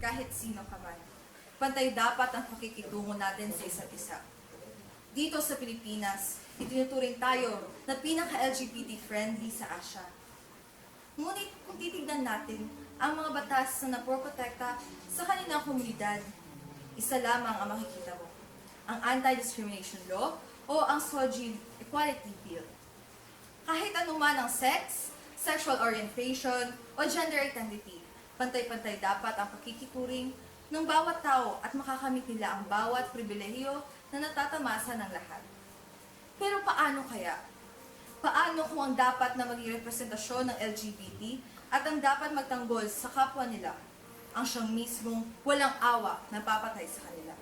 kahit sino ka man. Pantay dapat ang pakikitungo natin sa isa't isa. Dito sa Pilipinas, itinuturing tayo na pinaka-LGBT-friendly sa Asia. Ngunit kung titignan natin ang mga batas na napoprotekta sa kanilang komunidad, isa lamang ang makikita mo, ang Anti-Discrimination Law o ang SOGI Equality Bill. Kahit anuman ang sex, sexual orientation, o gender identity, pantay-pantay dapat ang pakikituring ng bawat tao at makakamit nila ang bawat pribilehiyo na natatamasa ng lahat. Pero paano kaya? Paano kung ang dapat na maging representasyon ng LGBT at ang dapat magtanggol sa kapwa nila ang siyang mismong walang awa na papatay sa kanila?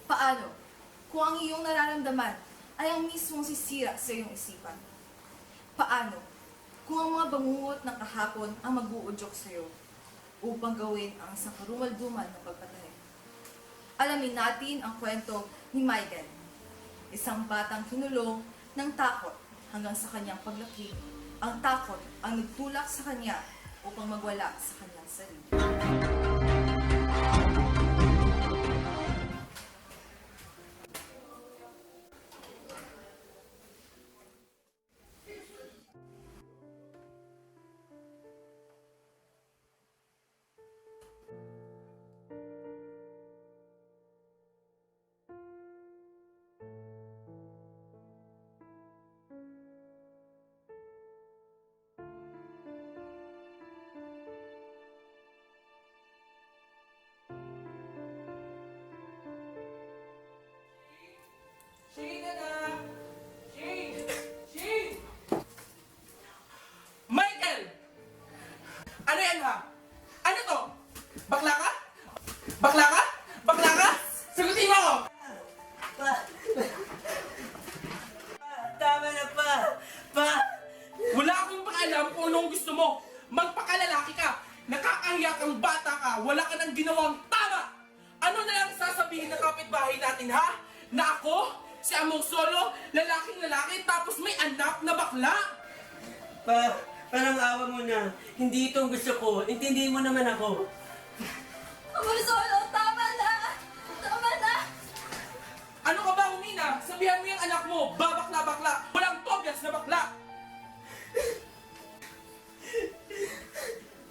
Paano kung ang iyong nararamdaman ay ang mismong sisira sa iyong isipan? Paano kung ang mga bangungot ng kahapon ang mag-uudyok sa iyo upang gawin ang isang karumalduman ng pagpatay? Alamin natin ang kwento ni Michael, isang batang kinulong ng takot hanggang sa kanyang paglaki. Ang takot ang nagtulak sa kanya upang magwala sa kanyang sarili. Shane, anak! Shane! Shane! Michael! Ano yan, ha? Ano to? Bakla ka? Bakla ka? Bakla ka? Sagutin mo ako! Tama na pa! Pa! Wala akong pakialam kung anong gusto mo. Magpakalalaki ka. Nakakahiya kang bata ka. Wala ka nang ginawang tama. Ano na lang sasabihin ng kapitbahay natin, ha? Na ako, si Among Solo, lalaking lalaki, tapos may anak na bakla. Pa! Parang awa mo na. Hindi ito ang gusto ko. Intindihin mo naman ako. Amor Solo, tama na! Tama na! Ano ka ba, Umina? Sabihan mo yung anak mo, babakla-bakla. Walang tobyas na bakla.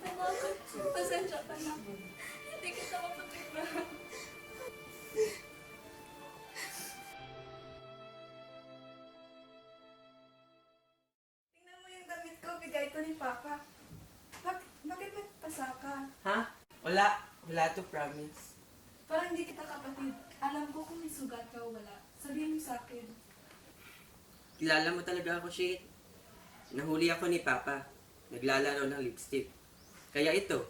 Anak, pasensya ka na. Hindi kita mapagkita. Tingnan mo yung damit ko, bigay ito ni Papa. Bakit nagpasa ka? Ha? Wala. Wala to, promise. Parang hindi kita kapatid. Alam ko kung may sugat ka o wala. Sabihin mo sa akin. Kilala mo talaga ako, Shane. Nahuli ako ni Papa. Naglalaro ng lipstick. Kaya ito,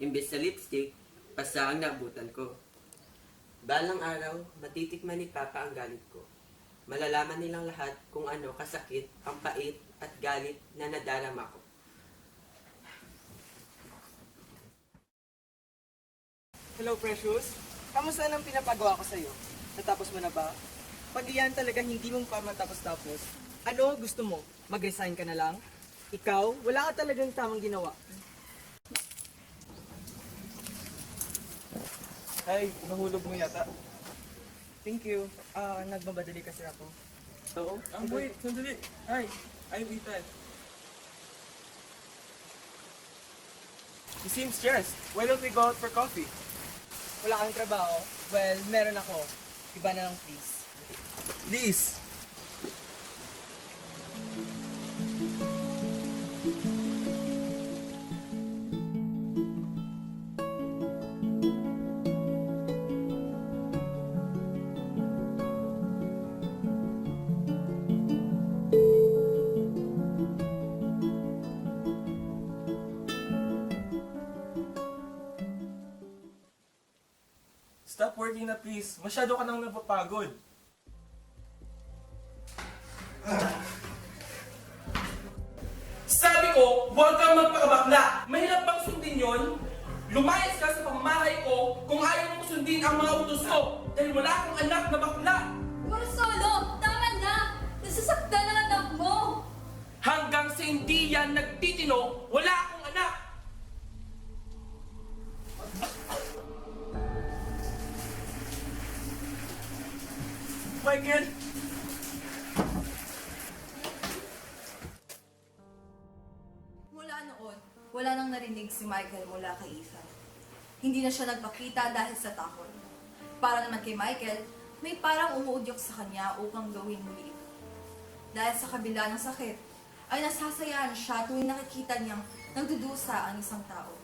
imbes na lipstick, pasa ang naabutan ko. Balang araw, matitikman ni Papa ang galit ko. Malalaman nilang lahat kung ano kasakit, ang pait at galit na nadarama ko. Hello, Precious. Kamusta nang pinapagawa ko sa'yo? Natapos mo na ba? Pag iyan talaga hindi mo pa matapos-tapos, ano gusto mo? Mag-resign ka na lang? Ikaw, wala ka talagang tamang ginawa. Ay, nahulog mo yata. Thank you. Nagbabadali kasi ako. Oo? Wait, sandali. Hi, I'm Ethan. You seem stressed. Why don't we go out for coffee? Wala kang trabaho? Well, meron ako. Iba na lang, please. Please! Stop working na please. Masyado ka nang napapagod. Sabi ko, huwag kang magpakabakla. Mahirap bang sundin yon? Lumayas ka sa pamamahay ko kung ayaw mong sundin ang mga utos ko. Dahil wala akong anak na bakla. Amor Solo, tama na! Nasasaktan ang anak mo! Hanggang sa hindi yan nagtitino, wala akong anak. Mula noon, wala nang narinig si Michael mula kay Ethan. Hindi na siya nagpakita dahil sa takot. Para naman kay Michael, may parang umuudyok sa kanya upang gawin muli ito. Dahil sa kabila ng sakit, ay nasasayahan siya tuwing nakikita niyang nagdudusa ang isang tao.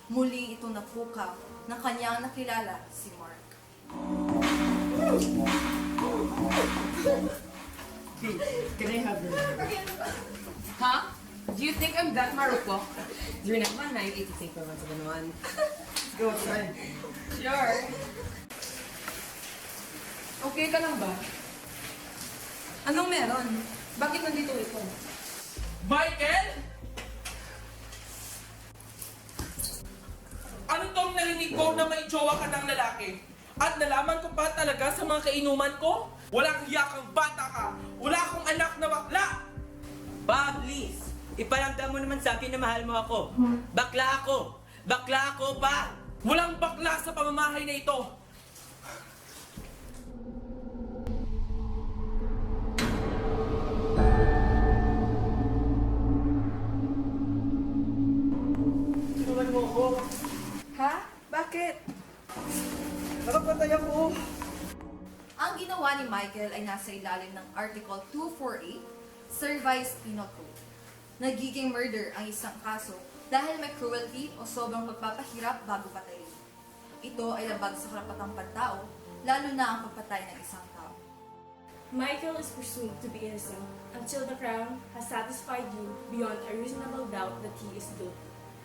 Muli itong napukaw ng kanyang nakilala si Mark. Can I have your number? Huh? Do you think I'm that marupok? 0919-864171. Let's go outside. Sure. Okay ka lang ba? Anong meron? Bakit nandito ito? Michael? Ano tong narinig ko na may jowa ka ng lalaki? At nalaman ko pa talaga sa mga kainuman ko? Walang hiyakang bata ka! Wala akong anak na bakla! Pa, please! Iparamdam mo naman sa akin na mahal mo ako. Bakla ako! Bakla ako, pa! Walang bakla sa pamamahay na ito! Tulungan mo ako. Ha? Bakit? Nakapatay ako. Ang ginawa ni Michael ay nasa ilalim ng Article 248, Service Penal Code. Nagiging murder ang isang kaso dahil may cruelty o sobrang pagpapahirap bago patayin. Ito ay labag sa karapatang pantao, lalo na ang pagpatay ng isang tao. Michael is presumed to be innocent until the Crown has satisfied you beyond a reasonable doubt that he is guilty.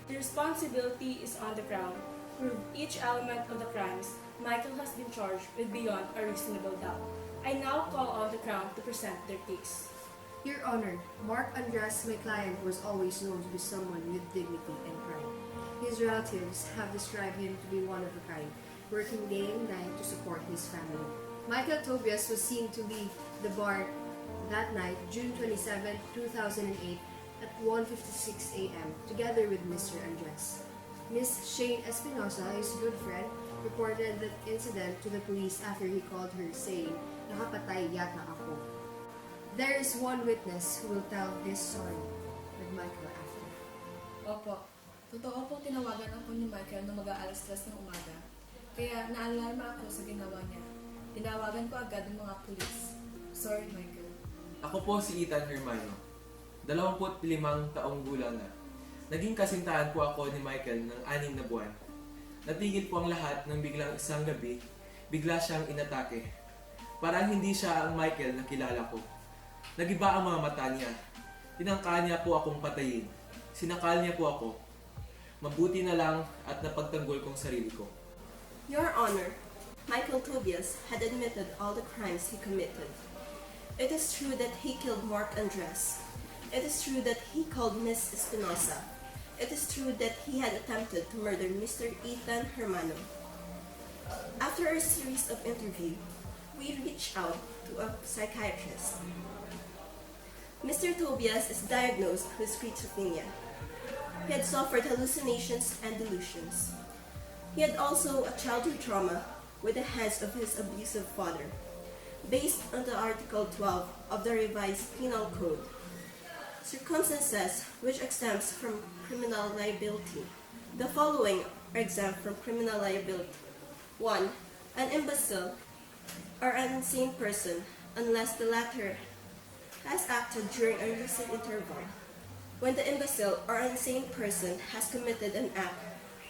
The responsibility is on the Crown to prove each element of the crimes Michael has been charged with beyond a reasonable doubt. I now call on the Crown to present their case. Your Honor, Mark Andres, my client, was always known to be someone with dignity and pride. His relatives have described him to be one of a kind, working day and night to support his family. Michael Tobias was seen to leave the bar that night, June 27, 2008, at 1:56 a.m., together with Mr. Andres. Miss Shane Espinosa, his good friend, reported the incident to the police after he called her, saying, "Nakapatay yata ako." There is one witness who will tell this story with Michael after. Opo, totoo po tinawagan ako ni Michael na mag-aalas 3 ng umaga. Kaya naalarma ako sa ginawa niya. Tinawagan ko agad ng mga pulis. Sorry, Michael. Ako po si Ethan Hermano. 25 taong gulang na. Naging kasintahan po ako ni Michael ng 6 na buwan. Natigil po ang lahat nang biglang isang gabi, bigla siyang inatake. Parang hindi siya ang Michael na kilala ko. Nagiba ang mga mata niya. Tinangka niya po akong patayin. Sinakal niya po ako. Mabuti na lang at napagtanggol kong sarili ko. Your Honor, Michael Tobias had admitted all the crimes he committed. It is true that he killed Mark Andres. It is true that he called Miss Espinosa. It is true that he had attempted to murder Mr. Ethan Hermano. After a series of interviews, we reached out to a psychiatrist. Mr. Tobias is diagnosed with schizophrenia. He had suffered hallucinations and delusions. He had also a childhood trauma with the hands of his abusive father, based on the Article 12 of the Revised Penal Code. Circumstances which exempts from criminal liability. The following are exempt from criminal liability. 1. An imbecile or an insane person, unless the latter has acted during a recent interval. When the imbecile or insane person has committed an act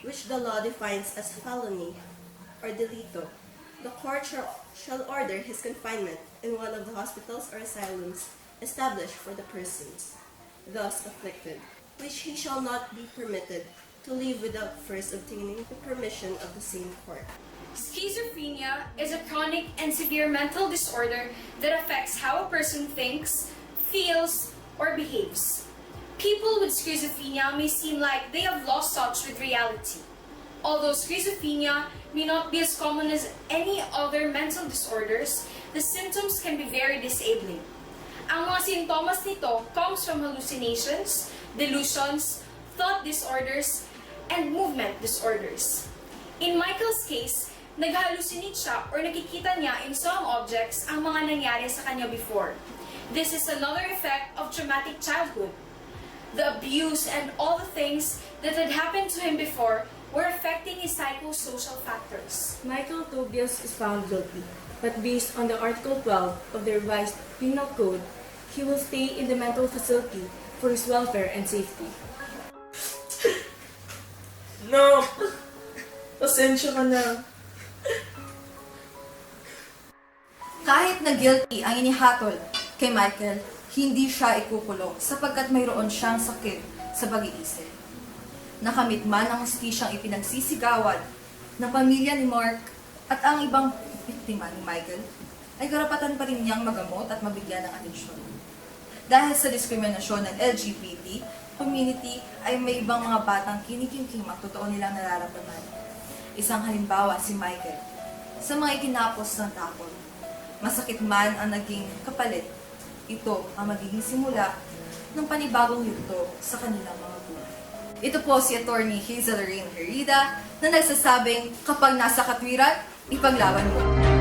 which the law defines as felony or delito, the court shall order his confinement in one of the hospitals or asylums established for the persons thus afflicted, which he shall not be permitted to leave without first obtaining the permission of the same court. Schizophrenia is a chronic and severe mental disorder that affects how a person thinks, feels, or behaves. People with schizophrenia may seem like they have lost touch with reality. Although schizophrenia may not be as common as any other mental disorders, the symptoms can be very disabling. Ang mga sintomas nito comes from hallucinations, delusions, thought disorders, and movement disorders. In Michael's case, nag-hallucinate siya or nakikita niya in some objects ang mga nangyari sa kanya before. This is another effect of traumatic childhood. The abuse and all the things that had happened to him before were affecting his psychosocial factors. Michael Tobias is found guilty, but based on the Article 12 of the revised Penal Code, he will stay in the mental facility for his welfare and safety. No! Pasensya ka na. Kahit na guilty ang inihatol kay Michael, hindi siya ikukulong sapagkat mayroon siyang sakit sa pag-iisip. Nakamit man ang hustisyang ipinagsisigawan ng pamilya ni Mark at ang ibang biktima ni Michael, ay karapatan pa rin niyang magamot at mabigyan ng atensyon. Dahil sa diskriminasyon ng LGBT community ay may ibang mga batang kinikimkim at totoo nilang nararamdaman. Isang halimbawa si Michael sa mga ikinapos ng tapon. Masakit man ang naging kapalit, ito ang magiging simula ng panibagong yugto sa kanilang mga buhay. Ito po si Attorney Hazel Herrida na nagsasabing kapag nasa katwiran, ipaglaban mo.